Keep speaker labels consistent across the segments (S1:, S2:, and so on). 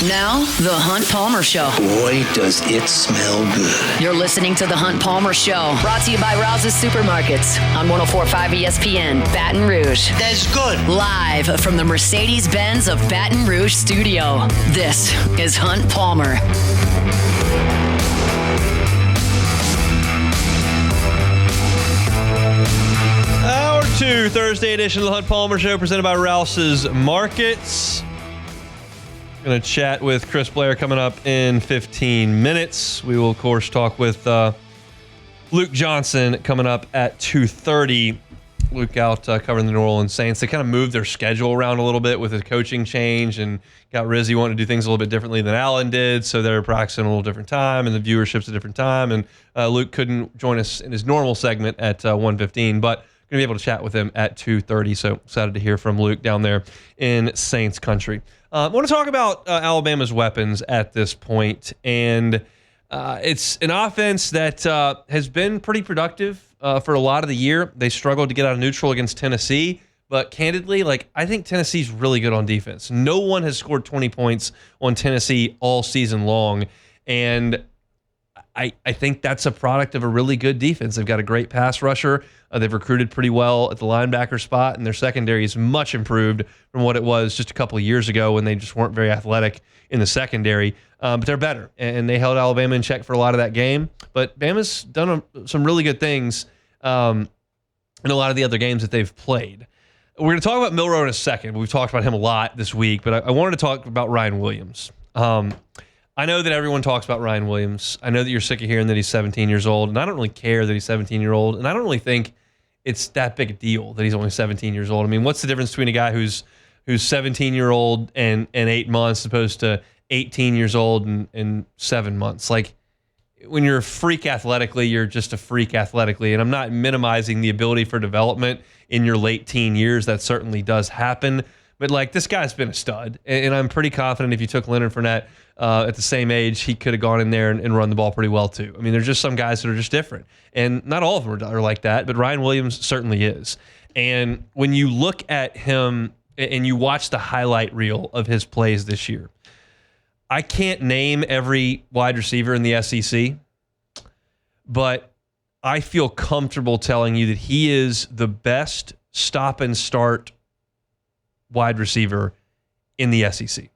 S1: Now, The Hunt Palmer Show.
S2: Boy, does it smell good.
S1: You're listening to The Hunt Palmer Show, brought to you by Rouse's Supermarkets on 104.5 ESPN, Baton Rouge.
S2: That's good.
S1: Live from the Mercedes-Benz of Baton Rouge studio, this is Hunt Palmer.
S3: Hour 2, Thursday edition of The Hunt Palmer Show, presented by Rouse's Markets. Going to chat with Chris Blair coming up in 15 minutes. We will, of course, talk with Luke Johnson coming up at 2:30. Luke out covering the New Orleans Saints. They kind of moved their schedule around a little bit with the coaching change and got Rizzy wanting to do things a little bit differently than Allen did, so they're practicing a little different time and the viewership's a different time. And Luke couldn't join us in his normal segment at 1:15, but going to be able to chat with him at 2:30, so excited to hear from Luke down there in Saints country. I want to talk about Alabama's weapons at this point, and it's an offense that has been pretty productive for a lot of the year. They struggled to get out of neutral against Tennessee, but candidly, I think Tennessee's really good on defense. No one has scored 20 points on Tennessee all season long, and I think that's a product of a really good defense. They've got a great pass rusher. They've recruited pretty well at the linebacker spot, and their secondary is much improved from what it was just a couple of years ago when they just weren't very athletic in the secondary. But they're better, and they held Alabama in check for a lot of that game. But Bama's done some really good things in a lot of the other games that they've played. We're going to talk about Milroe in a second. We've talked about him a lot this week, but I wanted to talk about Ryan Williams. I know that everyone talks about Ryan Williams. I know that you're sick of hearing that he's 17 years old, and I don't really care that he's 17-year-old, and I don't really think it's that big a deal that he's only 17 years old. I mean, what's the difference between a guy who's 17-year-old and 8 months opposed to 18 years old and 7 months? When you're a freak athletically, you're just a freak athletically, and I'm not minimizing the ability for development in your late teen years. That certainly does happen. But this guy's been a stud, and I'm pretty confident if you took Leonard Fournette at the same age, he could have gone in there and run the ball pretty well too. I mean, there's just some guys that are just different, and not all of them are like that, but Ryan Williams certainly is. And when you look at him and you watch the highlight reel of his plays this year, I can't name every wide receiver in the SEC, but I feel comfortable telling you that he is the best stop and start wide receiver in the SEC.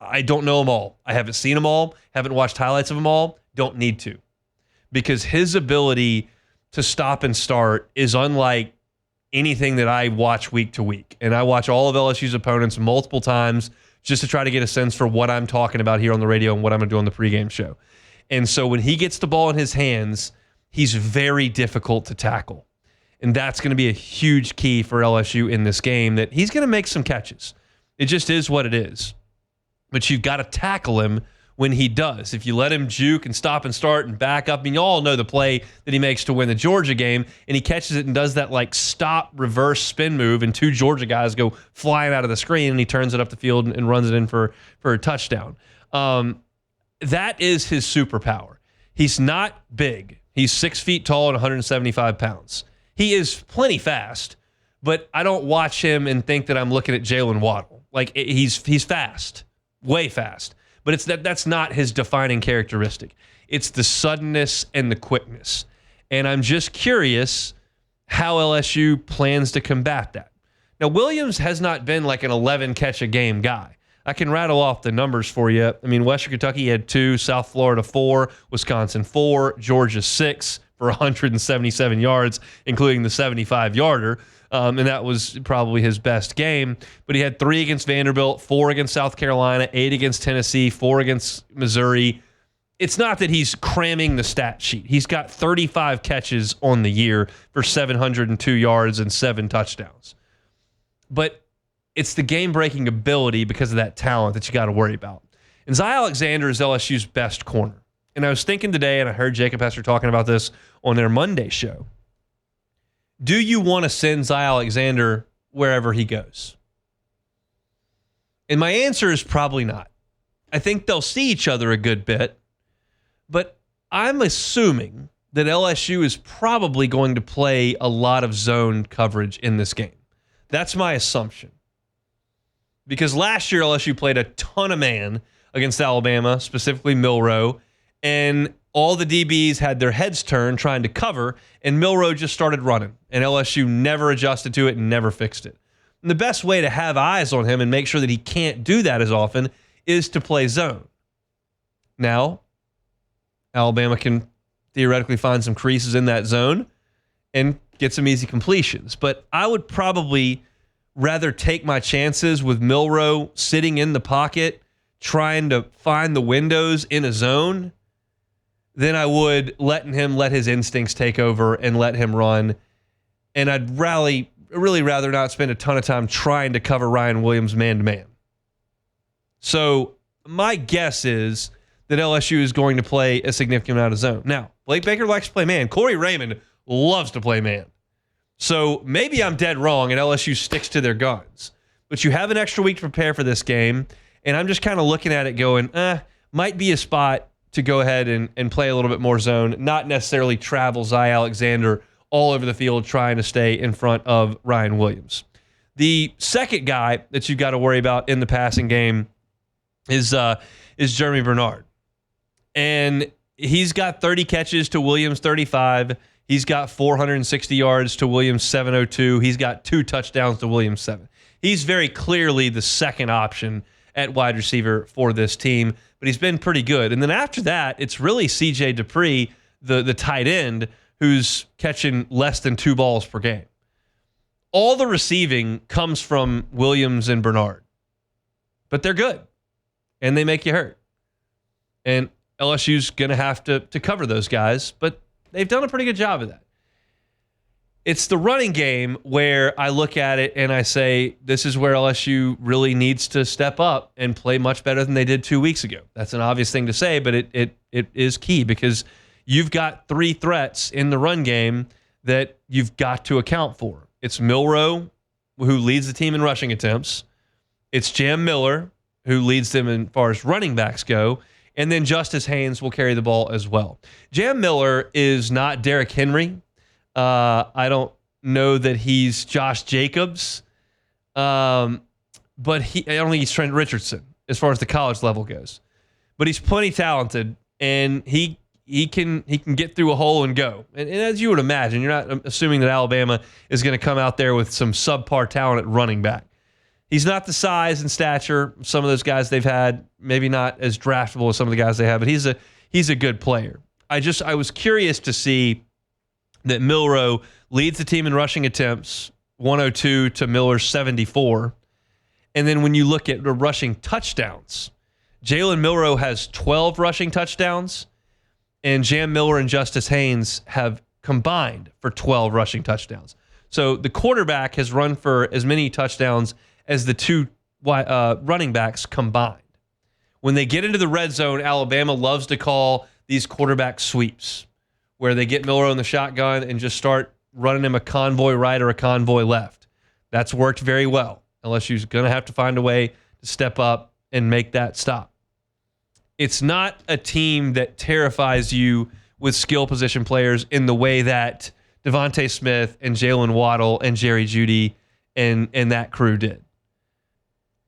S3: I don't know them all. I haven't seen them all, haven't watched highlights of them all, don't need to. Because his ability to stop and start is unlike anything that I watch week to week. And I watch all of LSU's opponents multiple times just to try to get a sense for what I'm talking about here on the radio and what I'm going to do on the pregame show. And so when he gets the ball in his hands, he's very difficult to tackle. And that's going to be a huge key for LSU in this game, that he's going to make some catches. It just is what it is. But you've got to tackle him when he does. If you let him juke and stop and start and back up, you all know the play that he makes to win the Georgia game, and he catches it and does that stop, reverse spin move, and two Georgia guys go flying out of the screen, and he turns it up the field and runs it in for a touchdown. That is his superpower. He's not big. He's 6 feet tall and 175 pounds. He is plenty fast, but I don't watch him and think that I'm looking at Jalen Waddle. He's fast. Way fast. But that's not his defining characteristic. It's the suddenness and the quickness. And I'm just curious how LSU plans to combat that. Now, Williams has not been an 11-catch-a-game guy. I can rattle off the numbers for you. I mean, Western Kentucky had 2, South Florida 4, Wisconsin 4, Georgia 6 for 177 yards, including the 75-yarder. And that was probably his best game. But he had 3 against Vanderbilt, 4 against South Carolina, 8 against Tennessee, 4 against Missouri. It's not that he's cramming the stat sheet. He's got 35 catches on the year for 702 yards and 7 touchdowns. But it's the game-breaking ability because of that talent that you got to worry about. And Zy Alexander is LSU's best corner. And I was thinking today, and I heard Jacob Hester talking about this on their Monday show. Do you want to send Zy Alexander wherever he goes? And my answer is probably not. I think they'll see each other a good bit, but I'm assuming that LSU is probably going to play a lot of zone coverage in this game. That's my assumption. Because last year LSU played a ton of man against Alabama, specifically Milroe, and all the DBs had their heads turned trying to cover, and Milroe just started running, and LSU never adjusted to it and never fixed it. And the best way to have eyes on him and make sure that he can't do that as often is to play zone. Now, Alabama can theoretically find some creases in that zone and get some easy completions. But I would probably rather take my chances with Milroe sitting in the pocket, trying to find the windows in a zone, than I would letting him let his instincts take over and let him run. And I'd really rather not spend a ton of time trying to cover Ryan Williams man-to-man. So my guess is that LSU is going to play a significant amount of zone. Now, Blake Baker likes to play man. Corey Raymond loves to play man. So maybe I'm dead wrong and LSU sticks to their guns. But you have an extra week to prepare for this game, and I'm just kind of looking at it going, might be a spot to go ahead and play a little bit more zone, not necessarily travel Zy Alexander all over the field trying to stay in front of Ryan Williams. The second guy that you've got to worry about in the passing game is Jeremy Bernard. And he's got 30 catches to Williams' 35. He's got 460 yards to Williams' 702. He's got 2 touchdowns to Williams' 7. He's very clearly the second option at wide receiver for this team, but he's been pretty good. And then after that, it's really C.J. Dupree, the tight end, who's catching less than 2 balls per game. All the receiving comes from Williams and Bernard, but they're good, and they make you hurt. And LSU's going to have to cover those guys, but they've done a pretty good job of that. It's the running game where I look at it and I say, this is where LSU really needs to step up and play much better than they did 2 weeks ago. That's an obvious thing to say, but it is key because you've got 3 threats in the run game that you've got to account for. It's Milroe, who leads the team in rushing attempts. It's Jam Miller, who leads them as far as running backs go. And then Justice Haynes will carry the ball as well. Jam Miller is not Derrick Henry. I don't know that he's Josh Jacobs. But I don't think he's Trent Richardson as far as the college level goes. But he's plenty talented, and he can get through a hole and go. And as you would imagine, you're not assuming that Alabama is going to come out there with some subpar talent at running back. He's not the size and stature of some of those guys they've had, maybe not as draftable as some of the guys they have, but he's a good player. I was curious to see that Milroe leads the team in rushing attempts, 102 to Miller's 74. And then when you look at the rushing touchdowns, Jalen Milroe has 12 rushing touchdowns, and Jam Miller and Justice Haynes have combined for 12 rushing touchdowns. So the quarterback has run for as many touchdowns as the 2 running backs combined. When they get into the red zone, Alabama loves to call these quarterback sweeps, where they get Milroe in the shotgun and just start running him a convoy right or a convoy left. That's worked very well. LSU's going to have to find a way to step up and make that stop. It's not a team that terrifies you with skill position players in the way that Devontae Smith and Jalen Waddle and Jerry Jeudy and that crew did.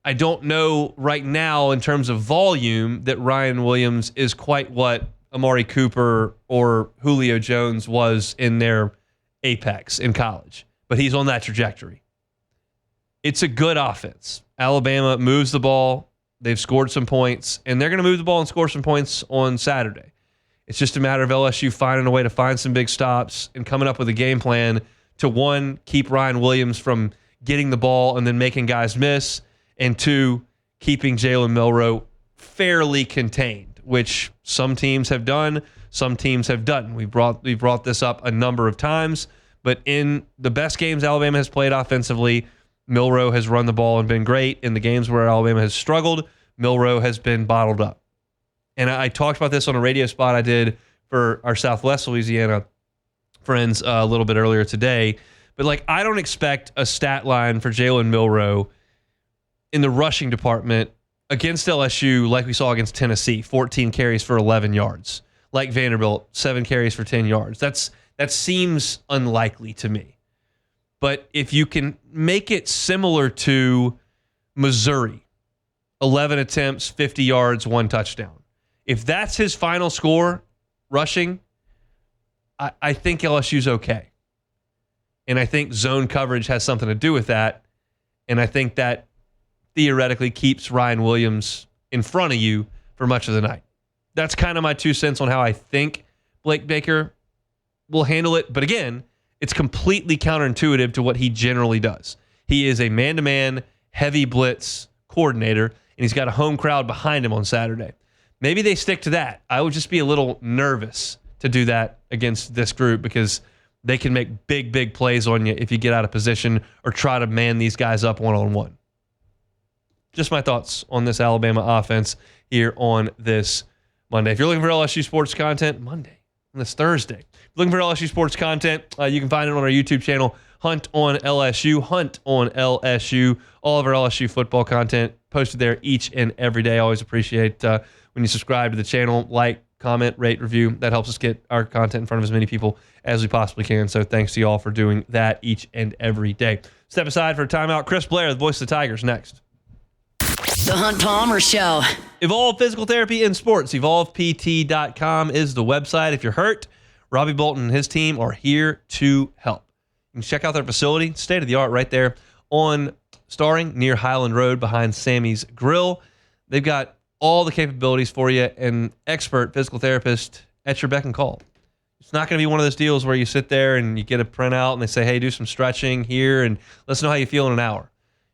S3: I don't know right now in terms of volume that Ryan Williams is quite what Amari Cooper or Julio Jones was in their apex in college, but he's on that trajectory. It's a good offense. Alabama moves the ball. They've scored some points, and they're going to move the ball and score some points on Saturday. It's just a matter of LSU finding a way to find some big stops and coming up with a game plan to, 1, keep Ryan Williams from getting the ball and then making guys miss, and 2, keeping Jalen Milroe fairly contained, which some teams have done, some teams have done. We brought this up a number of times, but in the best games Alabama has played offensively, Milroe has run the ball and been great. In the games where Alabama has struggled, Milroe has been bottled up. And I talked about this on a radio spot I did for our Southwest Louisiana friends a little bit earlier today. But I don't expect a stat line for Jalen Milroe in the rushing department against LSU like we saw against Tennessee, 14 carries for 11 yards. Like Vanderbilt, 7 carries for 10 yards. That seems unlikely to me. But if you can make it similar to Missouri, 11 attempts, 50 yards, 1 touchdown. If that's his final score, rushing, I think LSU's okay. And I think zone coverage has something to do with that. And I think that theoretically keeps Ryan Williams in front of you for much of the night. That's kind of my 2 cents on how I think Blake Baker will handle it. But again, it's completely counterintuitive to what he generally does. He is a man-to-man, heavy blitz coordinator, and he's got a home crowd behind him on Saturday. Maybe they stick to that. I would just be a little nervous to do that against this group because they can make big, big plays on you if you get out of position or try to man these guys up one-on-one. Just my thoughts on this Alabama offense here on this Monday. If you're looking for LSU sports content, Monday, on this Thursday. If you're looking for LSU sports content, you can find it on our YouTube channel, Hunt on LSU. Hunt on LSU. All of our LSU football content posted there each and every day. I always appreciate when you subscribe to the channel, like, comment, rate, review. That helps us get our content in front of as many people as we possibly can. So thanks to you all for doing that each and every day. Step aside for a timeout. Chris Blair, the voice of the Tigers, next.
S1: The Hunt Palmer Show.
S3: Evolve Physical Therapy in Sports. EvolvePT.com is the website. If you're hurt, Robbie Bolton and his team are here to help. You can check out their facility, state of the art right there on Starring near Highland Road behind Sammy's Grill. They've got all the capabilities for you, and expert physical therapist at your beck and call. It's not going to be one of those deals where you sit there and you get a printout and they say, hey, do some stretching here and let's know how you feel in an hour.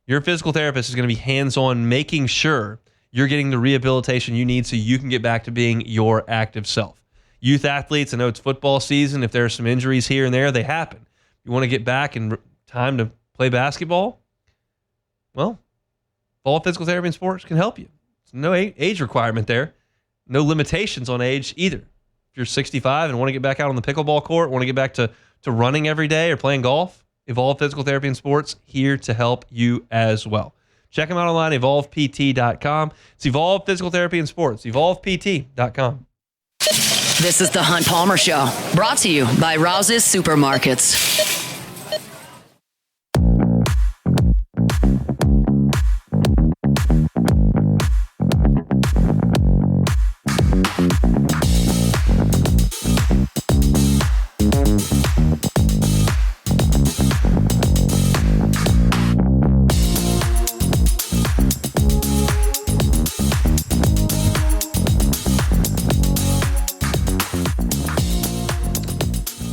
S3: Your physical therapist is going to be hands-on, making sure you're getting the rehabilitation you need so you can get back to being your active self. Youth athletes, I know it's football season. If there's some injuries here and there, they happen. You want to get back in time to play basketball? Well, Evolve Physical Therapy and Sports can help you. No age requirement there. No limitations on age either. If you're 65 and want to get back out on the pickleball court, want to get back to running every day or playing golf, Evolve Physical Therapy and Sports, here to help you as well. Check them out online, evolvept.com. It's Evolve Physical Therapy and Sports, evolvept.com.
S1: This is the Hunt Palmer Show, brought to you by Rouse's Supermarkets.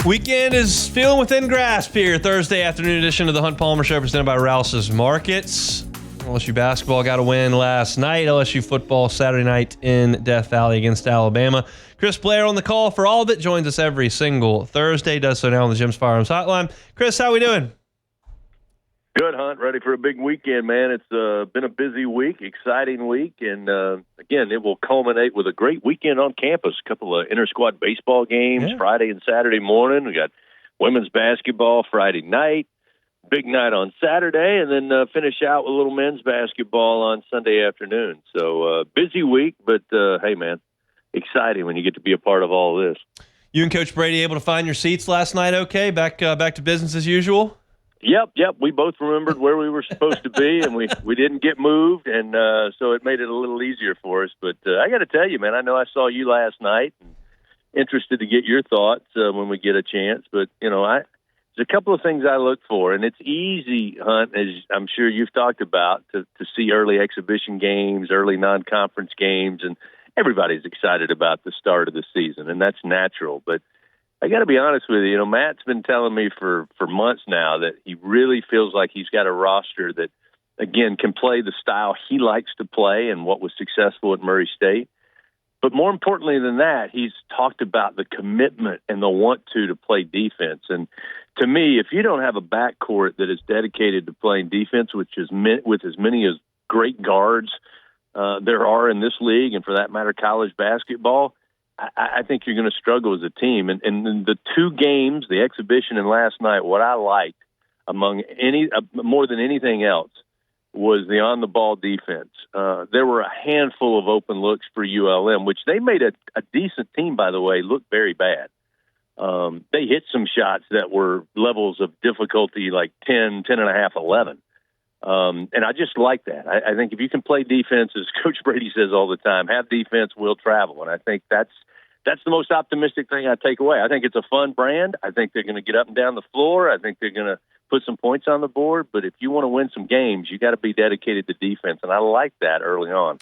S3: Weekend is feeling within grasp here. Thursday afternoon edition of the Hunt Palmer Show presented by Rouse's Markets. LSU basketball got a win last night. LSU football Saturday night in Death Valley against Alabama. Chris Blair on the call for all of it. Joins us every single Thursday. Does so now on the Jim's Firearms Hotline. Chris, how we doing?
S4: Good, Hunt. Ready for a big weekend, man. It's been a busy week, exciting week, and again, it will culminate with a great weekend on campus. A couple of inter-squad baseball games Friday and Saturday morning. We got women's basketball Friday night, big night on Saturday, and then finish out with a little men's basketball on Sunday afternoon. So busy week, but hey, man, exciting when you get to be a part of all this.
S3: You and Coach Brady able to find your seats last night? Okay, back to business as usual.
S4: Yep. We both remembered where we were supposed to be, and we didn't get moved, and so it made it a little easier for us. But I got to tell you, man, I know I saw you last night, and interested to get your thoughts when we get a chance. But, you know, there's a couple of things I look for, and it's easy, Hunt, as I'm sure you've talked about, to see early exhibition games, early non-conference games, and everybody's excited about the start of the season, and that's natural. But I got to be honest with you. You know, Matt's been telling me for months now that he really feels like he's got a roster that, again, can play the style he likes to play and what was successful at Murray State. But more importantly than that, he's talked about the commitment and the want to play defense. And to me, if you don't have a backcourt that is dedicated to playing defense, which is with as many as great guards there are in this league, and for that matter, college basketball, I think you're going to struggle as a team. And the two games, the exhibition and last night, what I liked among more than anything else was the on-the-ball defense. There were a handful of open looks for ULM, which they made a decent team, by the way, look very bad. They hit some shots that were levels of difficulty like 10, 10.5, 11. And I just like that. I think if you can play defense, as Coach Brady says all the time, have defense, will travel. And I think that's the most optimistic thing I take away. I think it's a fun brand. I think they're going to get up and down the floor. I think they're going to put some points on the board. But if you want to win some games, you got to be dedicated to defense. And I like that early on.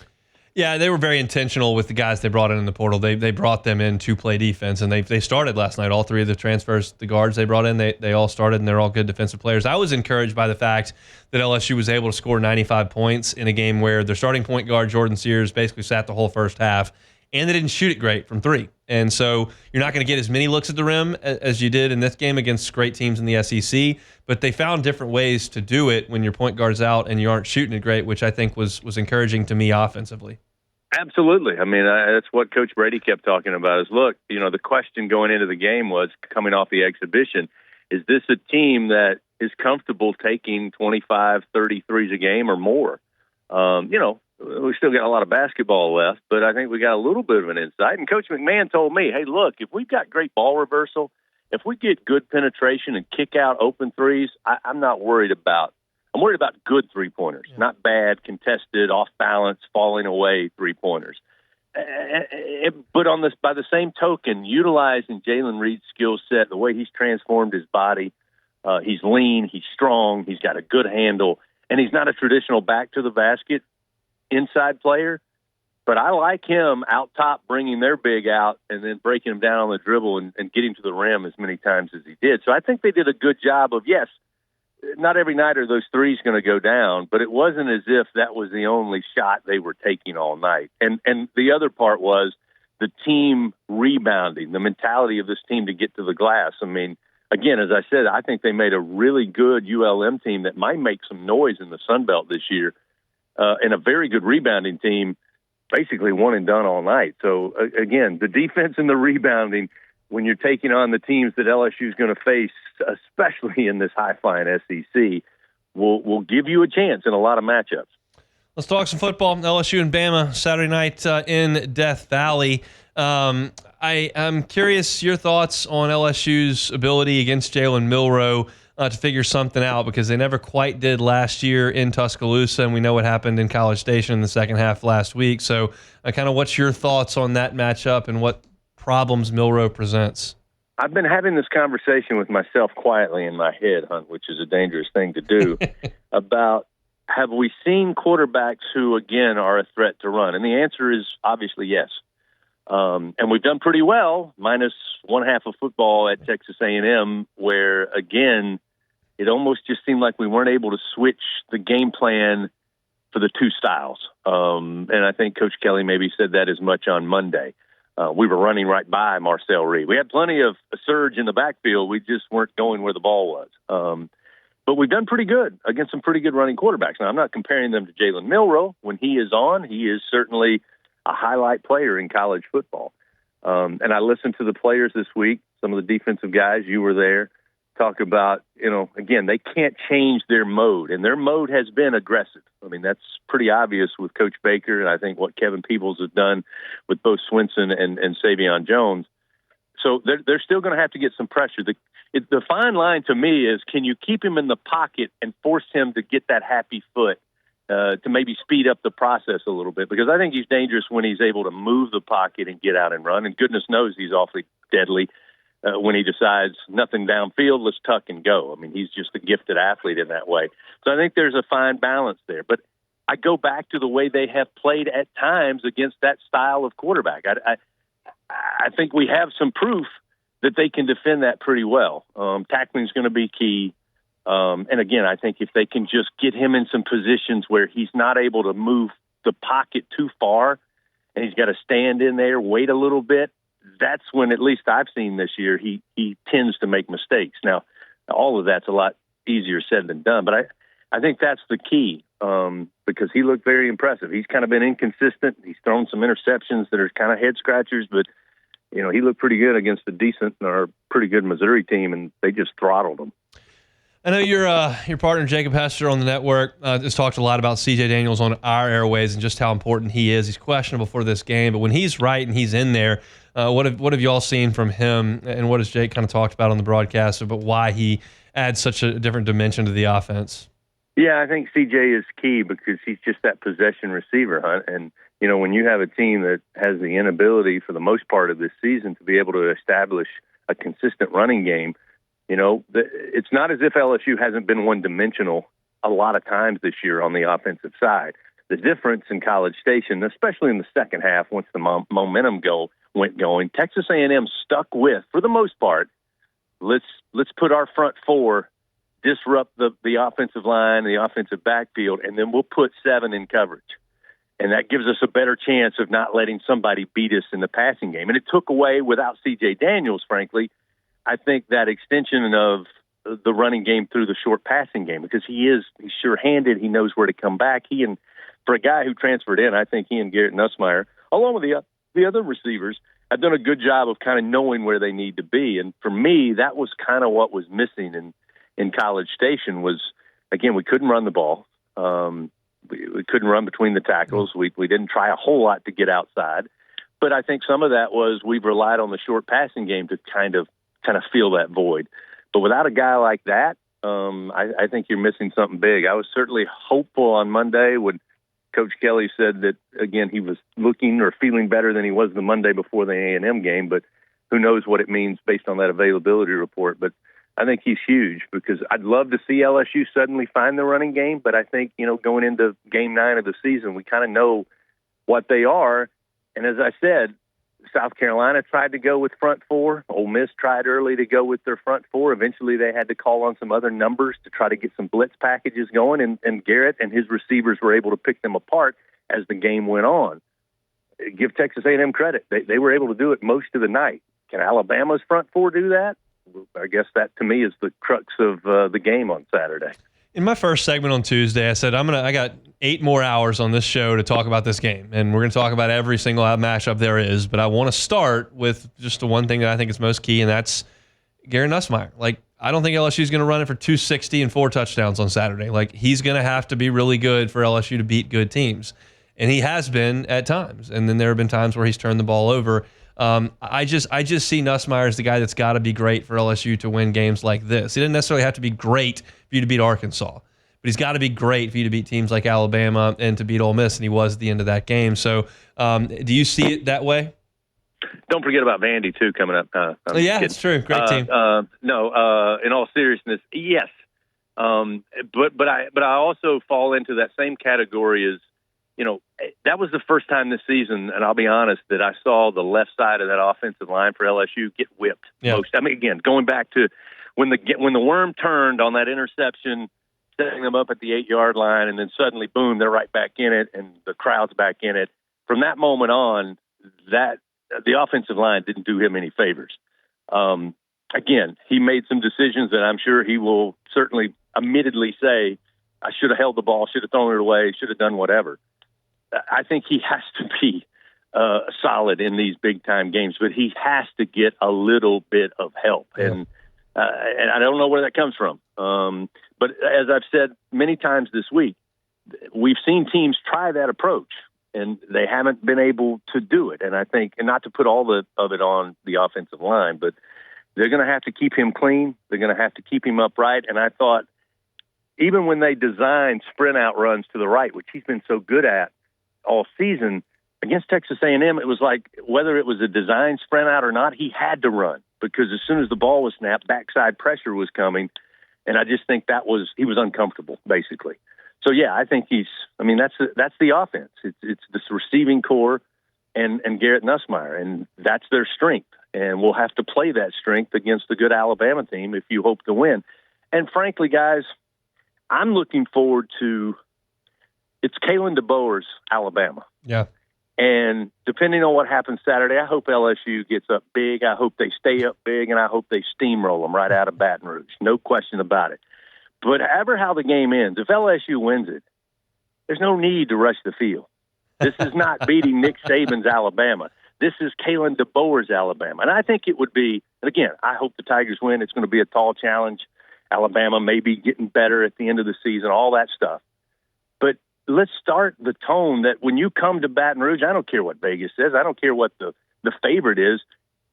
S3: Yeah, they were very intentional with the guys they brought in the portal. They brought them in to play defense, and they started last night. All three of the transfers, the guards they brought in, they all started, and they're all good defensive players. I was encouraged by the fact that LSU was able to score 95 points in a game where their starting point guard, Jordan Sears, basically sat the whole first half, and they didn't shoot it great from three. And so you're not going to get as many looks at the rim as you did in this game against great teams in the SEC, but they found different ways to do it when your point guard's out and you aren't shooting it great, which I think was encouraging to me offensively.
S4: Absolutely. I mean, that's what Coach Brady kept talking about is, look, the question going into the game was, coming off the exhibition, is this a team that is comfortable taking 25, 30 threes a game or more? We still got a lot of basketball left, but I think we got a little bit of an insight. And Coach McMahon told me, hey, look, if we've got great ball reversal, if we get good penetration and kick out open threes, I'm not worried about. I'm worried about good three-pointers, not bad, contested, off-balance, falling away three-pointers. But by the same token, utilizing Jalen Reed's skill set, the way he's transformed his body, he's lean, he's strong, he's got a good handle, and he's not a traditional back-to-the-basket inside player. But I like him out top, bringing their big out and then breaking him down on the dribble and getting to the rim as many times as he did. So I think they did a good job of, yes, not every night are those threes going to go down, but it wasn't as if that was the only shot they were taking all night. And the other part was the team rebounding, the mentality of this team to get to the glass. I mean, again, as I said, I think they made a really good ULM team that might make some noise in the Sun Belt this year, and a very good rebounding team, basically one and done all night. So, again, the defense and the rebounding, when you're taking on the teams that LSU is going to face, especially in this high-flying SEC, will give you a chance in a lot of matchups.
S3: Let's talk some football. LSU and Bama Saturday night in Death Valley. I'm curious your thoughts on LSU's ability against Jalen Milroe to figure something out, because they never quite did last year in Tuscaloosa, and we know what happened in College Station in the second half last week. So kind of what's your thoughts on that matchup and what problems Milroe presents?
S4: I've been having this conversation with myself quietly in my head, Hunt, which is a dangerous thing to do, about have we seen quarterbacks who, again, are a threat to run? And the answer is obviously yes. And we've done pretty well, minus one half of football at Texas A&M, where, again, it almost just seemed like we weren't able to switch the game plan for the two styles. And I think Coach Kelly maybe said that as much on Monday. We were running right by Marcel Reed. We had plenty of a surge in the backfield. We just weren't going where the ball was. But we've done pretty good against some pretty good running quarterbacks. Now, I'm not comparing them to Jalen Milroe. When he is on, he is certainly a highlight player in college football. And I listened to the players this week, some of the defensive guys, you were there, talk about, again, they can't change their mode, and their mode has been aggressive. I mean, that's pretty obvious with Coach Baker, and I think what Kevin Peebles has done with both Swinson and Savion Jones. So they're still going to have to get some pressure. The fine line to me is, can you keep him in the pocket and force him to get that happy foot to maybe speed up the process a little bit? Because I think he's dangerous when he's able to move the pocket and get out and run, and goodness knows he's awfully deadly when he decides nothing downfield, let's tuck and go. I mean, he's just a gifted athlete in that way. So I think there's a fine balance there. But I go back to the way they have played at times against that style of quarterback. I think we have some proof that they can defend that pretty well. Tackling is going to be key. And again, I think if they can just get him in some positions where he's not able to move the pocket too far and he's got to stand in there, wait a little bit, that's when, at least I've seen this year, he tends to make mistakes. Now, all of that's a lot easier said than done, but I think that's the key, because he looked very impressive. He's kind of been inconsistent. He's thrown some interceptions that are kind of head scratchers, but he looked pretty good against a decent or pretty good Missouri team, and they just throttled him.
S3: I know your partner, Jacob Hester, on the network has talked a lot about C.J. Daniels on our airways and just how important he is. He's questionable for this game, but when he's right and he's in there, what have you all seen from him, and what has Jake kind of talked about on the broadcast about why he adds such a different dimension to the offense?
S4: Yeah, I think CJ is key because he's just that possession receiver, Hunt. And, when you have a team that has the inability for the most part of this season to be able to establish a consistent running game, it's not as if LSU hasn't been one-dimensional a lot of times this year on the offensive side. The difference in College Station, especially in the second half, once the momentum went going, Texas A&M stuck with, for the most part, let's put our front four, disrupt the offensive line, the offensive backfield, and then we'll put 7 in coverage. And that gives us a better chance of not letting somebody beat us in the passing game. And it took away, without C.J. Daniels, frankly, I think that extension of the running game through the short passing game, because he's sure-handed. He knows where to come back. For a guy who transferred in, I think he and Garrett Nussmeier, along with the other receivers, have done a good job of kind of knowing where they need to be. And for me, that was kind of what was missing in College Station was, again, we couldn't run the ball. We couldn't run between the tackles. We didn't try a whole lot to get outside. But I think some of that was we've relied on the short passing game to kind of fill that void. But without a guy like that, I think you're missing something big. I was certainly hopeful on Monday when Coach Kelly said that, again, he was looking or feeling better than he was the Monday before the A&M game, but who knows what it means based on that availability report. But I think he's huge because I'd love to see LSU suddenly find the running game, but I think, going into game 9 of the season, we kind of know what they are. And as I said, South Carolina tried to go with front 4. Ole Miss tried early to go with their front 4. Eventually they had to call on some other numbers to try to get some blitz packages going, and Garrett and his receivers were able to pick them apart as the game went on. Give Texas A&M credit. They were able to do it most of the night. Can Alabama's front 4 do that? I guess that, to me, is the crux of the game on Saturday.
S3: In my first segment on Tuesday, I said I got 8 more hours on this show to talk about this game, and we're going to talk about every single matchup there is. But I want to start with just the one thing that I think is most key, and that's Garrett Nussmeier. I don't think LSU is going to run it for 260 and 4 touchdowns on Saturday. He's going to have to be really good for LSU to beat good teams, and he has been at times. And then there have been times where he's turned the ball over. I just see Nussmeier as the guy that's got to be great for LSU to win games like this. He doesn't necessarily have to be great for you to beat Arkansas, but he's got to be great for you to beat teams like Alabama and to beat Ole Miss, and he was at the end of that game. So do you see it that way?
S4: Don't forget about Vandy, too, coming up.
S3: Yeah, it's true. Great team.
S4: No, in all seriousness, yes. But I also fall into that same category as, that was the first time this season, and I'll be honest, that I saw the left side of that offensive line for LSU get whipped.
S3: Yeah.
S4: Again, going back to when the worm turned on that interception, setting them up at the 8-yard line, and then suddenly, boom, they're right back in it, and the crowd's back in it. From that moment on, the offensive line didn't do him any favors. Again, he made some decisions that I'm sure he will certainly admittedly say, I should have held the ball, should have thrown it away, should have done whatever. I think he has to be solid in these big-time games, but he has to get a little bit of help. Yeah. And I don't know where that comes from. But as I've said many times this week, we've seen teams try that approach, and they haven't been able to do it. And I think, and not to put all of it on the offensive line, but they're going to have to keep him clean. They're going to have to keep him upright. And I thought, even when they designed sprint out runs to the right, which he's been so good at all season, against Texas A&M, it was like whether it was a design sprint out or not, he had to run because as soon as the ball was snapped, backside pressure was coming. And I just think he was uncomfortable, basically. So, yeah, I think that's the offense. It's this receiving core and Garrett Nussmeier, and that's their strength. And we'll have to play that strength against the good Alabama team if you hope to win. And frankly, guys, I'm looking forward to it's Kalen DeBoer's Alabama.
S3: Yeah.
S4: And depending on what happens Saturday, I hope LSU gets up big. I hope they stay up big, and I hope they steamroll them right out of Baton Rouge. No question about it. But however how the game ends, if LSU wins it, there's no need to rush the field. This is not beating Nick Saban's Alabama. This is Kalen DeBoer's Alabama. And I think it would be, and again, I hope the Tigers win. It's going to be a tall challenge. Alabama may be getting better at the end of the season, all that stuff. But let's start the tone that when you come to Baton Rouge, I don't care what Vegas says. I don't care what the favorite is.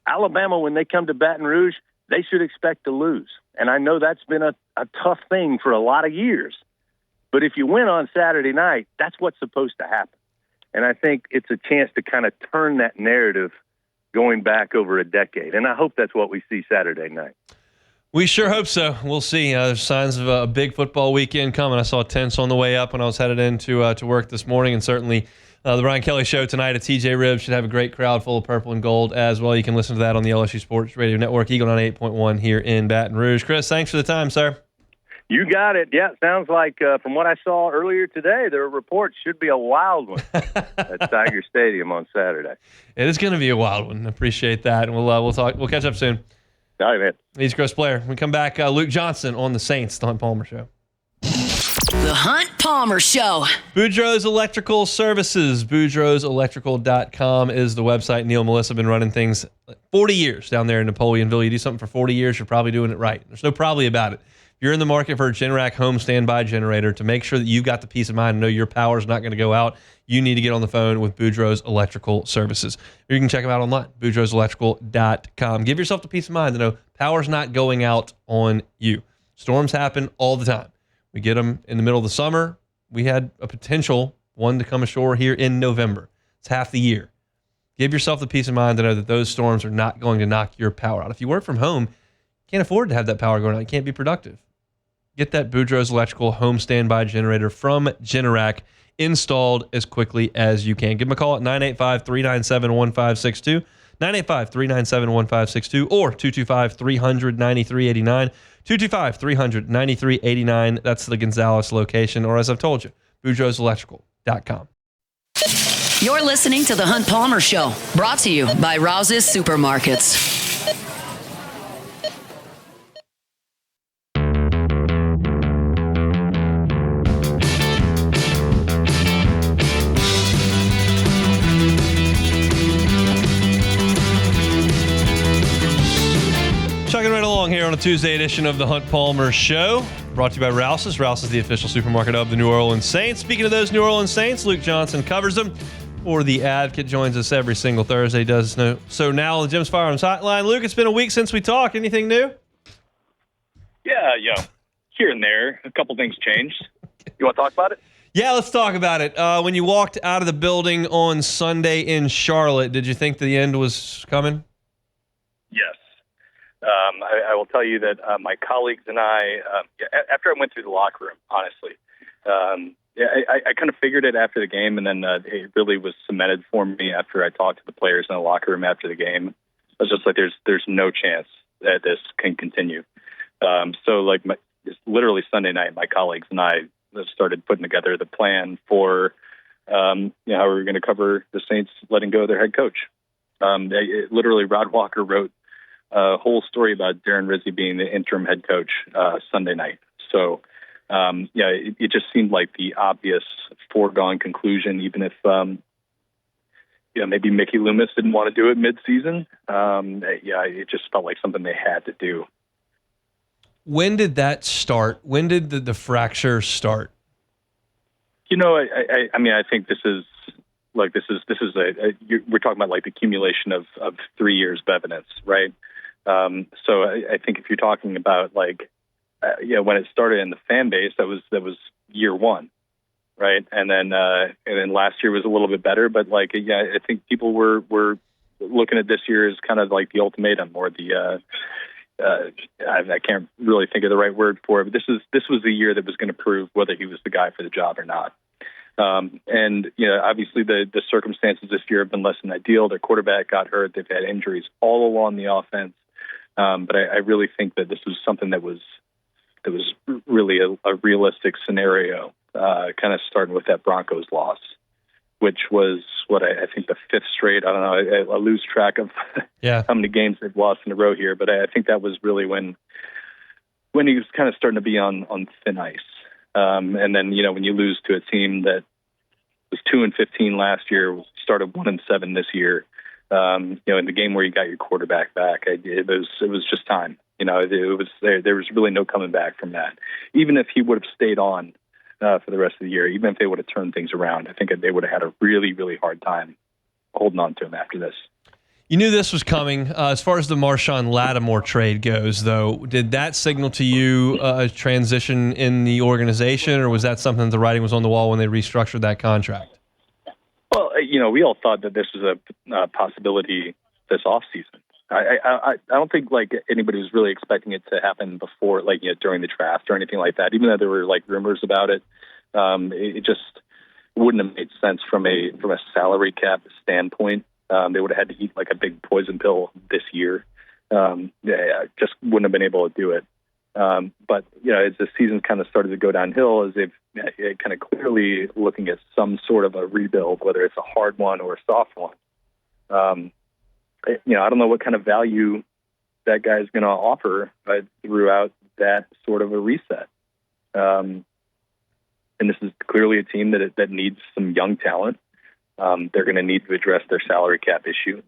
S4: Alabama, when they come to Baton Rouge, they should expect to lose. And I know that's been a tough thing for a lot of years. But if you win on Saturday night, that's what's supposed to happen. And I think it's a chance to kind of turn that narrative going back over a decade. And I hope that's what we see Saturday night.
S3: We sure hope so. We'll see. There's signs of a big football weekend coming. I saw tents on the way up when I was headed into to work this morning, and certainly the Brian Kelly Show tonight at TJ Ribs should have a great crowd full of purple and gold as well. You can listen to that on the LSU Sports Radio Network, Eagle 98.1 here in Baton Rouge. Chris, thanks for the time, sir.
S4: You got it. Yeah, sounds like from what I saw earlier today, their report should be a wild one at Tiger Stadium on Saturday.
S3: It is going to be a wild one. Appreciate that, and we'll talk. We'll catch up soon.
S4: All right, man.
S3: He's Chris Blair. When we come back, Luke Johnson on the Saints, the Hunt Palmer Show.
S1: The Hunt Palmer Show.
S3: Boudreaux's Electrical Services. Boudreaux'sElectrical.com is the website. Neil and Melissa have been running things 40 years down there in Napoleonville. You do something for 40 years, you're probably doing it right. There's no probably about it. If you're in the market for a Generac home standby generator to make sure that you've got the peace of mind and know your power is not going to go out, you need to get on the phone with Boudreaux's Electrical Services. Or you can check them out online, Boudreaux'sElectrical.com. Give yourself the peace of mind to know power's not going out on you. Storms happen all the time. We get them in the middle of the summer. We had a potential one to come ashore here in November. It's half the year. Give yourself the peace of mind to know that those storms are not going to knock your power out. If you work from home, you can't afford to have that power going out. You can't be productive. Get that Boudreaux's Electrical home standby generator from Generac installed as quickly as you can. Give them a call at 985-397-1562, 985-397-1562, or 225-300-9389, 225-300-9389. That's the Gonzales location, or as I've told you, Boudreaux'sElectrical.com.
S1: You're listening to The Hunt Palmer Show, brought to you by Rouse's Supermarkets.
S3: Chugging right along here on a Tuesday edition of the Hunt Palmer Show, brought to you by Rouse's. Rouse's, the official supermarket of the New Orleans Saints. Speaking of those New Orleans Saints, Luke Johnson covers them for The Advocate, joins us every single Thursday, does so now on the Jim's Firearms Hotline. Luke, it's been a week since we talked. Anything new?
S5: Yeah, here and there. A couple things changed. You want to talk about it?
S3: Yeah, let's talk about it. When you walked out of the building on Sunday in Charlotte, did you think the end was coming?
S5: Yes. I will tell you that my colleagues and I, after I went through the locker room, honestly, I kind of figured it after the game, and then it really was cemented for me after I talked to the players in the locker room after the game. I was just like, there's no chance that this can continue. So it's literally Sunday night, my colleagues and I started putting together the plan for how we were going to cover the Saints letting go of their head coach. Literally, Rod Walker wrote a whole story about Darren Rizzi being the interim head coach Sunday night. So, it just seemed like the obvious foregone conclusion, even if, maybe Mickey Loomis didn't want to do it mid-season. It just felt like something they had to do.
S3: When did that start? When did the fracture start?
S5: I think this is we're talking about like the accumulation of 3 years of evidence, right? So I think if you're talking about when it started in the fan base, that was year one, right? And then last year was a little bit better, but I think people were looking at this year as kind of like the ultimatum or the I can't really think of the right word for it, but this was the year that was going to prove whether he was the guy for the job or not. Obviously the circumstances this year have been less than ideal. Their quarterback got hurt. They've had injuries all along the offense. But I really think that this was something that was really a realistic scenario, kind of starting with that Broncos loss, which was what I think the fifth straight. I don't know. I lose track of how many games they've lost in a row here, but I think that was really when he was kind of starting to be on thin ice. And then, when you lose to a team that was 2-15 last year, started 1-7 this year, in the game where you got your quarterback back, it was just time. There was really no coming back from that. Even if he would have stayed on for the rest of the year, even if they would have turned things around, I think they would have had a really, really hard time holding on to him after this.
S3: You knew this was coming. As far as the Marshawn Lattimore trade goes, though, did that signal to you a transition in the organization, or was that something that the writing was on the wall when they restructured that contract?
S5: Well, we all thought that this was a possibility this offseason. I don't think like anybody was really expecting it to happen before, like during the draft or anything like that. Even though there were like rumors about it, it just wouldn't have made sense from a salary cap standpoint. They would have had to eat like a big poison pill this year. Just wouldn't have been able to do it. But as the season kind of started to go downhill, as they've kind of clearly looking at some sort of a rebuild, whether it's a hard one or a soft one. I don't know what kind of value that guy's going to offer throughout that sort of a reset. And this is clearly a team that needs some young talent. They're going to need to address their salary cap issue.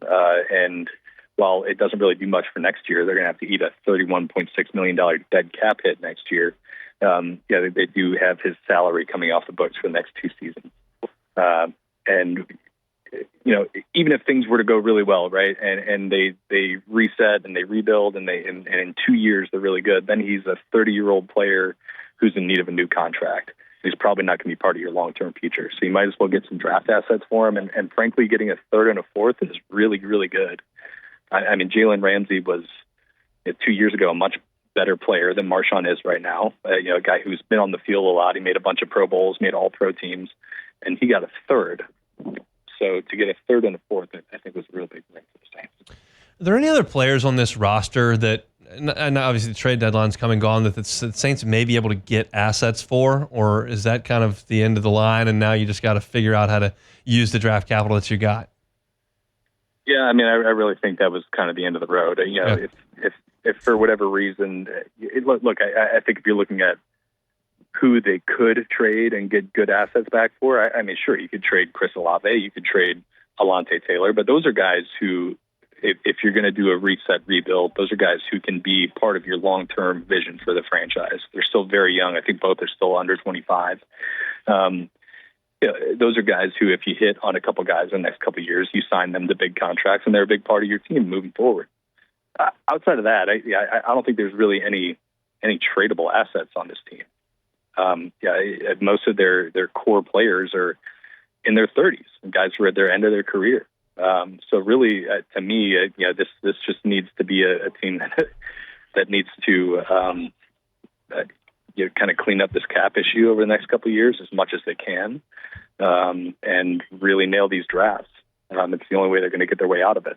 S5: And while it doesn't really do much for next year, they're going to have to eat a $31.6 million dead cap hit next year. They do have his salary coming off the books for the next 2 seasons. And even if things were to go really well, right, and they reset and they rebuild and in 2 years they're really good, then he's a 30-year-old player who's in need of a new contract. He's probably not going to be part of your long-term future. So you might as well get some draft assets for him. And frankly, getting a third and a fourth is really, really good. I mean, Jalen Ramsey was 2 years ago a much better player than Marshawn is right now. A guy who's been on the field a lot. He made a bunch of Pro Bowls, made all-pro teams, and he got a third. So to get a third and a fourth, I think was a real big win for the Saints.
S3: Are there any other players on this roster that, and obviously the trade deadline's come and gone, that the Saints may be able to get assets for, or is that kind of the end of the line and now you just got to figure out how to use the draft capital that you got?
S5: Yeah, I mean, I really think that was kind of the end of the road. If for whatever reason, I think if you're looking at who they could trade and get good assets back for, I mean, sure, you could trade Chris Olave, you could trade Alontae Taylor, but those are guys who, if you're going to do a reset rebuild, those are guys who can be part of your long-term vision for the franchise. They're still very young. I think both are still under 25. Those are guys who, if you hit on a couple guys in the next couple of years, you sign them to big contracts, and they're a big part of your team moving forward. Outside of that, I don't think there's really any tradable assets on this team. Most of their core players are in their 30s, and guys who are at their end of their career. So really, to me, this just needs to be a team that needs to kind of clean up this cap issue over the next couple of years as much as they can, and really nail these drafts. It's the only way they're going to get their way out of it.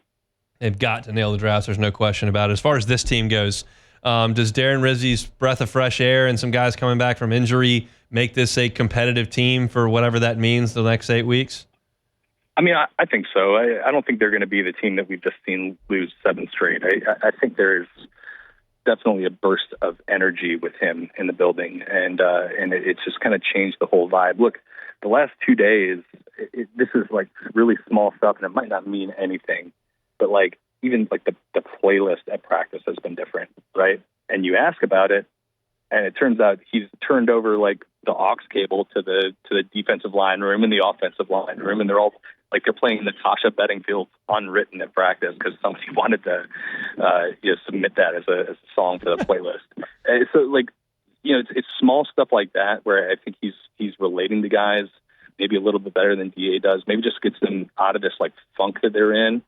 S3: They've got to nail the drafts. There's no question about it. As far as this team goes, does Darren Rizzi's breath of fresh air and some guys coming back from injury make this a competitive team for whatever that means the next 8 weeks?
S5: I mean, I think so. I don't think they're going to be the team that we've just seen lose 7 straight. I think there's definitely a burst of energy with him in the building, and it's just kind of changed the whole vibe. Look, the last 2 days, this is like really small stuff, and it might not mean anything, but like even like the playlist at practice has been different, right? And you ask about it, and it turns out he's turned over like the aux cable to the defensive line room and the offensive line room, and they're all like they're playing Natasha Bedingfield's Unwritten at practice because somebody wanted to submit that as a song for the playlist. And so like it's small stuff like that where I think he's relating to guys maybe a little bit better than DA does. Maybe just gets them out of this like funk that they're in.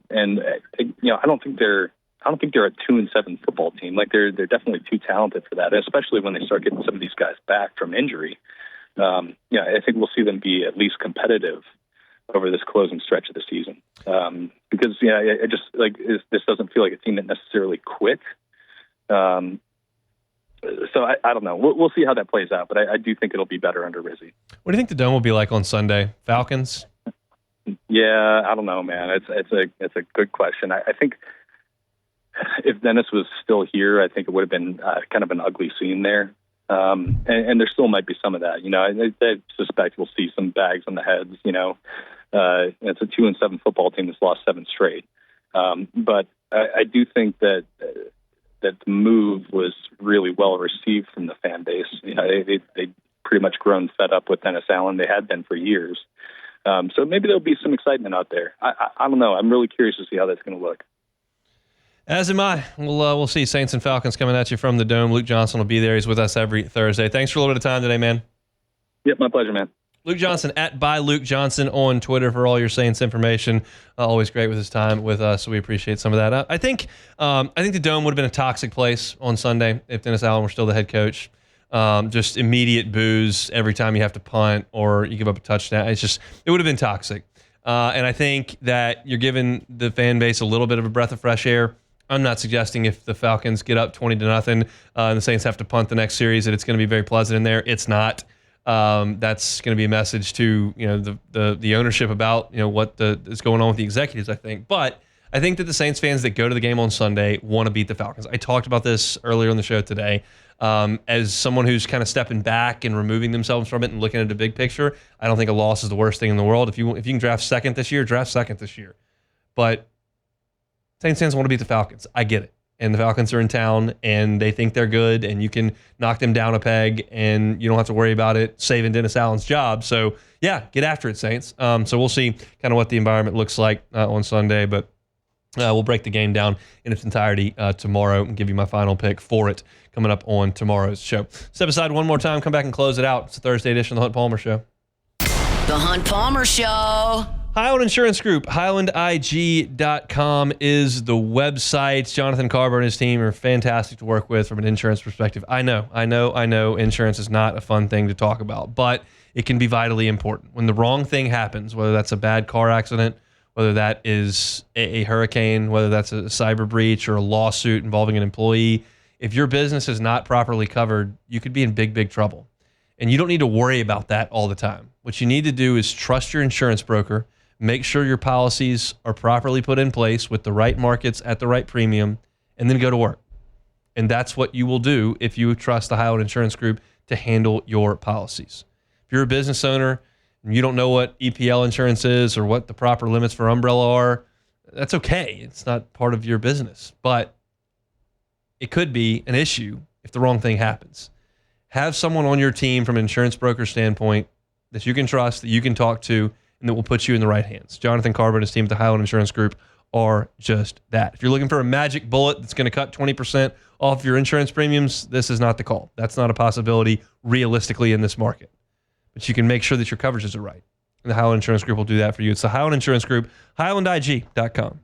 S5: And I don't think they're a 2-7 football team. Like they're definitely too talented for that, especially when they start getting some of these guys back from injury. I think we'll see them be at least competitive over this closing stretch of the season. Because I just like this doesn't feel like a team that necessarily quit. So I don't know. We'll see how that plays out, but I do think it'll be better under Rizzi.
S3: What do you think the Dome will be like on Sunday? Falcons?
S5: Yeah, I don't know, man. It's a good question. I think if Dennis was still here, I think it would have been kind of an ugly scene there. And there still might be some of that. I suspect we'll see some bags on the heads. It's a 2-7 football team that's lost 7 straight. But I do think that the move was really well received from the fan base. They pretty much grown fed up with Dennis Allen. They had been for years. So maybe there'll be some excitement out there. I don't know. I'm really curious to see how that's going to look.
S3: As am I. We'll see Saints and Falcons coming at you from the Dome. Luke Johnson will be there. He's with us every Thursday. Thanks for a little bit of time today, man.
S5: Yep, my pleasure, man.
S3: Luke Johnson at @ByLukeJohnson on Twitter for all your Saints information. Always great with his time with us, so we appreciate some of that. I think the Dome would have been a toxic place on Sunday if Dennis Allen were still the head coach. Just immediate boos every time you have to punt or you give up a touchdown. It would have been toxic. And I think that you're giving the fan base a little bit of a breath of fresh air. I'm not suggesting if the Falcons get up 20-0 and the Saints have to punt the next series that it's going to be very pleasant in there. It's not. That's going to be a message to the ownership about what is going on with the executives, I think. But I think that the Saints fans that go to the game on Sunday want to beat the Falcons. I talked about this earlier on the show today. As someone who's kind of stepping back and removing themselves from it and looking at the big picture, I don't think a loss is the worst thing in the world. If you can draft second this year, draft second this year. But Saints fans want to beat the Falcons. I get it. And the Falcons are in town, and they think they're good, and you can knock them down a peg, and you don't have to worry about it saving Dennis Allen's job. So, yeah, get after it, Saints. So we'll see kind of what the environment looks like on Sunday, but we'll break the game down in its entirety tomorrow and give you my final pick for it coming up on tomorrow's show. Step aside one more time, come back and close it out. It's a Thursday edition of the Hunt Palmer Show.
S1: The Hunt Palmer Show.
S3: Highland Insurance Group, HighlandIG.com is the website. Jonathan Carver and his team are fantastic to work with from an insurance perspective. I know. Insurance is not a fun thing to talk about, but it can be vitally important. When the wrong thing happens, whether that's a bad car accident, whether that is a hurricane, whether that's a cyber breach or a lawsuit involving an employee, if your business is not properly covered, you could be in big, big trouble. And you don't need to worry about that all the time. What you need to do is trust your insurance broker. Make sure your policies are properly put in place with the right markets at the right premium, and then go to work. And that's what you will do if you trust the Highland Insurance Group to handle your policies. If you're a business owner and you don't know what EPL insurance is or what the proper limits for umbrella are, that's okay. It's not part of your business. But it could be an issue if the wrong thing happens. Have someone on your team from an insurance broker standpoint that you can trust, that you can talk to, and that will put you in the right hands. Jonathan Carver and his team at the Highland Insurance Group are just that. If you're looking for a magic bullet that's going to cut 20% off your insurance premiums, this is not the call. That's not a possibility realistically in this market. But you can make sure that your coverages are right. And the Highland Insurance Group will do that for you. It's the Highland Insurance Group, HighlandIG.com.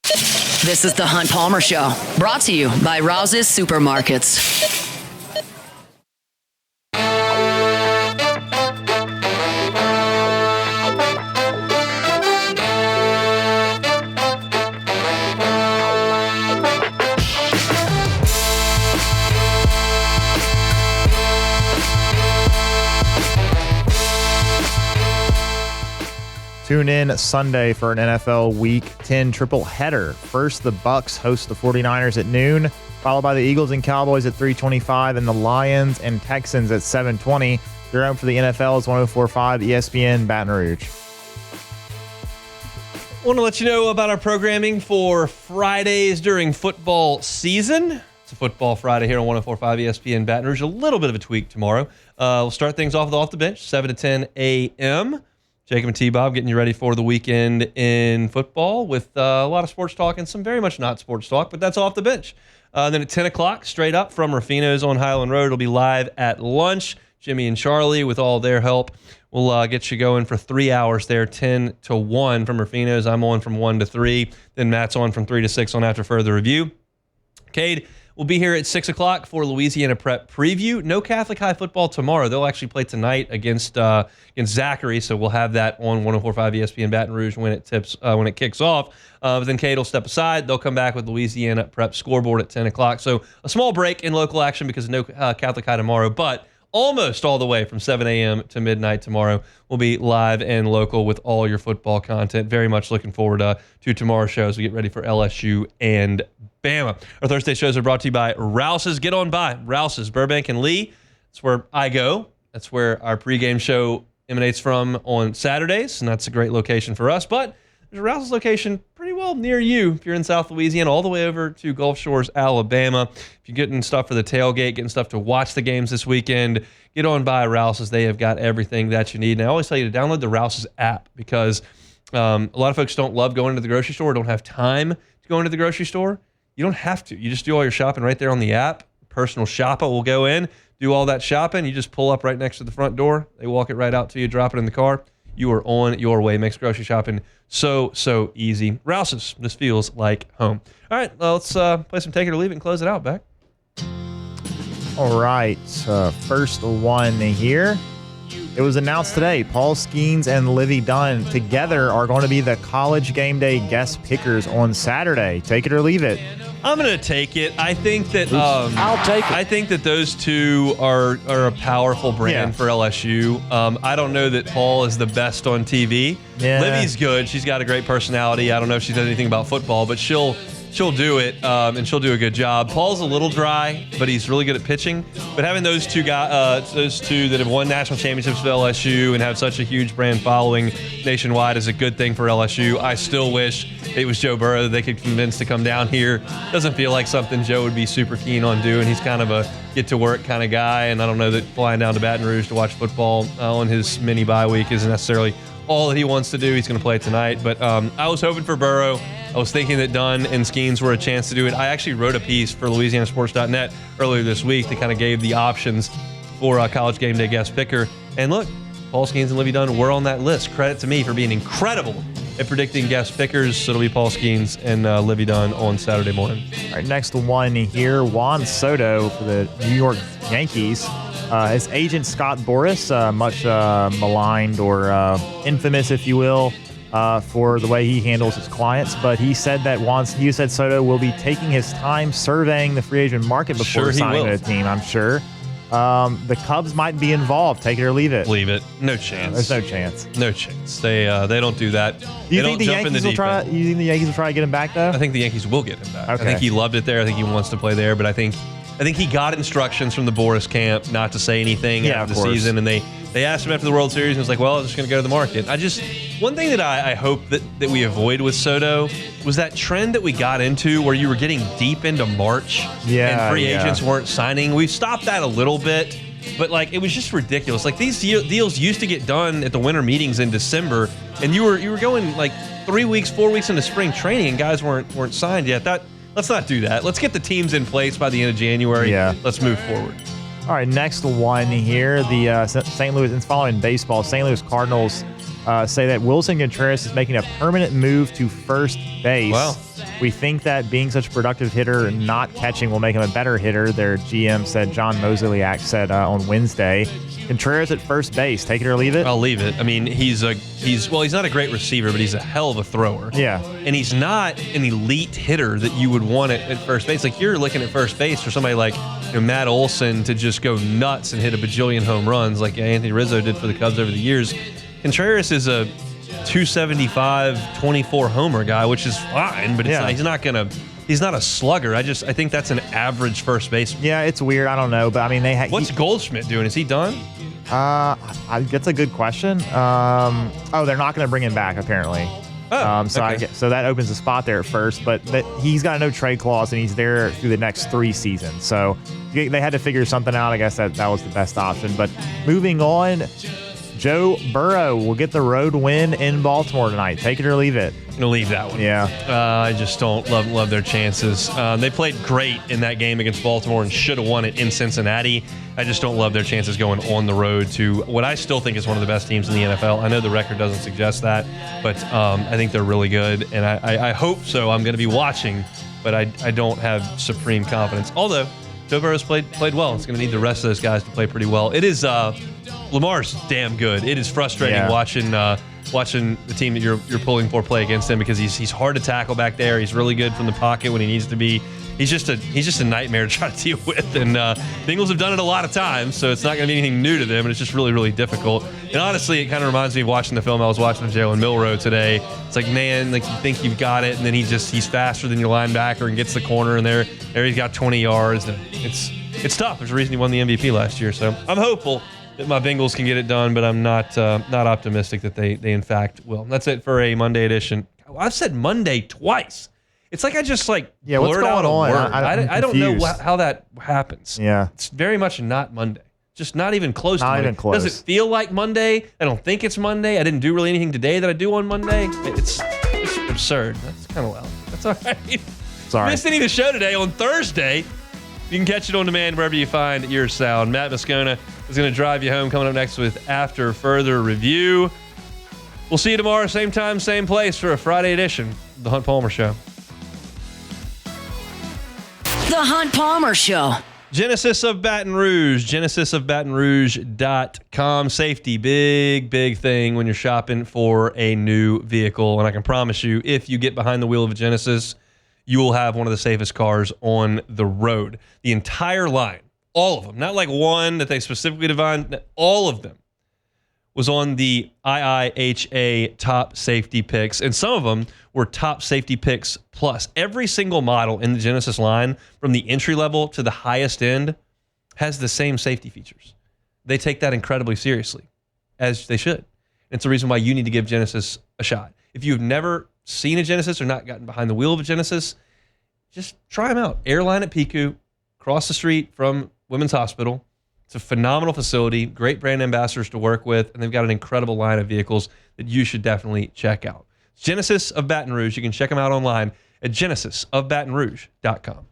S1: This is the Hunt Palmer Show, brought to you by Rouse's Supermarkets.
S6: Tune in Sunday for an NFL Week 10 triple header. First, the Bucs host the 49ers at noon, followed by the Eagles and Cowboys at 3:25 and the Lions and Texans at 7:20. Your home for the NFL is 104.5 ESPN Baton Rouge.
S3: I want to let you know about our programming for Fridays during football season. It's a football Friday here on 104.5 ESPN Baton Rouge. A little bit of a tweak tomorrow. We'll start things off with Off the Bench, 7 to 10 a.m. Jacob and T-Bob getting you ready for the weekend in football with a lot of sports talk and some very much not sports talk, but that's Off the Bench. Then at 10 o'clock, straight up from Rufino's on Highland Road, it'll be live at lunch. Jimmy and Charlie, with all their help, will get you going for 3 hours there, 10 to 1 from Rufino's. I'm on from 1 to 3. Then Matt's on from 3 to 6 on After Further Review. Cade will be here at 6 o'clock for Louisiana Prep Preview. No Catholic High football tomorrow. They'll actually play tonight against Zachary, so we'll have that on 104.5 ESPN Baton Rouge when it kicks off. But then Cade will step aside. They'll come back with Louisiana Prep Scoreboard at 10 o'clock. So a small break in local action because of no Catholic High tomorrow, but almost all the way from 7 a.m. to midnight tomorrow. We'll be live and local with all your football content. Very much looking forward to tomorrow's show as we get ready for LSU and Bama. Our Thursday shows are brought to you by Rouse's. Get on by Rouse's, Burbank and Lee. That's where I go. That's where our pregame show emanates from on Saturdays, and that's a great location for us. But there's a Rouse's location pretty pretty well near you if you're in South Louisiana, all the way over to Gulf Shores, Alabama. If you're getting stuff for the tailgate, getting stuff to watch the games this weekend, get on by Rouse's. They have got everything that you need. And I always tell you to download the Rouse's app because a lot of folks don't love going to the grocery store, don't have time to go into the grocery store. You don't have to. You just do all your shopping right there on the app. Personal shopper will go in, do all that shopping. You just pull up right next to the front door. They walk it right out to you, drop it in the car. You are on your way. Makes grocery shopping so easy. Rouse's, this feels like home. All right, let's play some Take It or Leave It and close it out, Beck.
S6: All right, first one here. It was announced today, Paul Skeens and Livy Dunn together are going to be the College Game Day guest pickers on Saturday. Take it or leave it.
S3: I'm going to take it. I think that I'll take it. I think that those two are a powerful brand for LSU. I don't know that Paul is the best on TV.
S6: Yeah.
S3: Livy's good. She's got a great personality. I don't know if she does anything about football, but she'll do it, and she'll do a good job. Paul's a little dry, but he's really good at pitching. But having those two guys, those two that have won national championships with LSU and have such a huge brand following nationwide is a good thing for LSU. I still wish it was Joe Burrow that they could convince to come down here. Doesn't feel like something Joe would be super keen on doing. He's kind of a get-to-work kind of guy, and I don't know that flying down to Baton Rouge to watch football on his mini bye week isn't necessarily all that he wants to do. He's going to play tonight. But I was hoping for Burrow. I was thinking that Dunn and Skeens were a chance to do it. I actually wrote a piece for LouisianaSports.net earlier this week that kind of gave the options for a College Game Day guest picker. And look, Paul Skeens and Livy Dunn were on that list. Credit to me for being incredible at predicting guest pickers. So it'll be Paul Skeens and Livy Dunn on Saturday morning.
S6: All right, next one here, Juan Soto for the New York Yankees. His agent, Scott Boras, much maligned or infamous, if you will, for the way he handles his clients. But he said that Soto will be taking his time surveying the free agent market before signing with the team, I'm sure. The Cubs might be involved. Take it or leave it.
S3: Leave it. No chance.
S6: There's no chance.
S3: No chance. They don't do that.
S6: You think the Yankees will try to get him back, though?
S3: I think the Yankees will get him back.
S6: Okay.
S3: I think he loved it there. I think he wants to play there. But I think he got instructions from the Boras camp not to say anything after the season, and they asked him after the World Series, and he was like, well, I'm just going to go to the market. One thing that I hope that we avoid with Soto was that trend that we got into where you were getting deep into March and free agents weren't signing. We've stopped that a little bit, but it was just ridiculous. These deals used to get done at the winter meetings in December, and you were going 4 weeks into spring training, and guys weren't signed yet. Let's not do that. Let's get the teams in place by the end of January.
S6: Yeah.
S3: Let's move forward.
S6: All right, next one here. The St. Louis, it's following baseball. St. Louis Cardinals say that Wilson Contreras is making a permanent move to first base.
S3: Wow.
S6: We think that being such a productive hitter and not catching will make him a better hitter, their GM said, John Mozeliak said on Wednesday. Contreras at first base. Take it or leave it?
S3: I'll leave it. I mean, he's not a great receiver, but he's a hell of a thrower.
S6: Yeah.
S3: And he's not an elite hitter that you would want at first base. You're looking at first base for somebody like Matt Olson to just go nuts and hit a bajillion home runs like Anthony Rizzo did for the Cubs over the years. Contreras is a 275, 24 homer guy, which is fine, but he's not a slugger. I think that's an average first baseman.
S6: Yeah, it's weird. I don't know, but I mean,
S3: what's Goldschmidt doing? Is he done?
S6: That's a good question. They're not going to bring him back apparently. So that opens a spot there at first, but he's got a no trade clause and he's there through the next 3 seasons. So they had to figure something out. I guess that was the best option. But moving on, Joe Burrow will get the road win in Baltimore tonight. Take it or leave it.
S3: I'm gonna leave that one.
S6: Yeah.
S3: I just don't love their chances. They played great in that game against Baltimore and should have won it in Cincinnati. I just don't love their chances going on the road to what I still think is one of the best teams in the NFL. I know the record doesn't suggest that, but I think they're really good, and I hope so. I'm going to be watching, but I don't have supreme confidence. Although Joe Burrow's played well. It's going to need the rest of those guys to play pretty well. It is Lamar's damn good. It is frustrating watching the team that you're pulling for play against him because he's hard to tackle back there. He's really good from the pocket when he needs to be. He's just a nightmare to try to deal with, and Bengals have done it a lot of times, so it's not going to be anything new to them, and it's just really, really difficult. And honestly, it kind of reminds me of watching the film I was watching of Jalen Milroe today. It's like, man, you think you've got it, and then he's faster than your linebacker and gets the corner, and there he's got 20 yards, and it's tough. There's a reason he won the MVP last year, so I'm hopeful that my Bengals can get it done, but I'm not optimistic that they in fact will. And that's it for a Monday edition. I've said Monday twice. It's like I just
S6: what's
S3: blurred
S6: going
S3: out a
S6: on?
S3: word. I don't know
S6: confused.
S3: how that happens.
S6: Yeah.
S3: It's very much not Monday. Just not even close to
S6: Not
S3: Monday.
S6: even close.
S3: Does it feel like Monday? I don't think it's Monday. I didn't do really anything today that I do on Monday. It's absurd. That's kind of loud. That's all right.
S6: Sorry.
S3: Missed any of the show today on Thursday. You can catch it on demand wherever you find your sound. Matt Moscona is going to drive you home, coming up next with After Further Review. We'll see you tomorrow, same time, same place for a Friday edition of The Hunt Palmer Show.
S1: The Hunt Palmer Show.
S3: Genesis of Baton Rouge, genesisofbatonrouge.com. Safety, big thing when you're shopping for a new vehicle. And I can promise you, if you get behind the wheel of a Genesis, you will have one of the safest cars on the road. The entire line, all of them, not like one that they specifically defined, all of them was on the IIHA top safety picks, and some of them were top safety picks plus. Every single model in the Genesis line, from the entry level to the highest end, has the same safety features. They take that incredibly seriously, as they should. It's the reason why you need to give Genesis a shot. If you've never seen a Genesis or not gotten behind the wheel of a Genesis, just try them out. Airline at Piku, across the street from Women's Hospital. It's a phenomenal facility, great brand ambassadors to work with, and they've got an incredible line of vehicles that you should definitely check out. Genesis of Baton Rouge. You can check them out online at genesisofbatonrouge.com.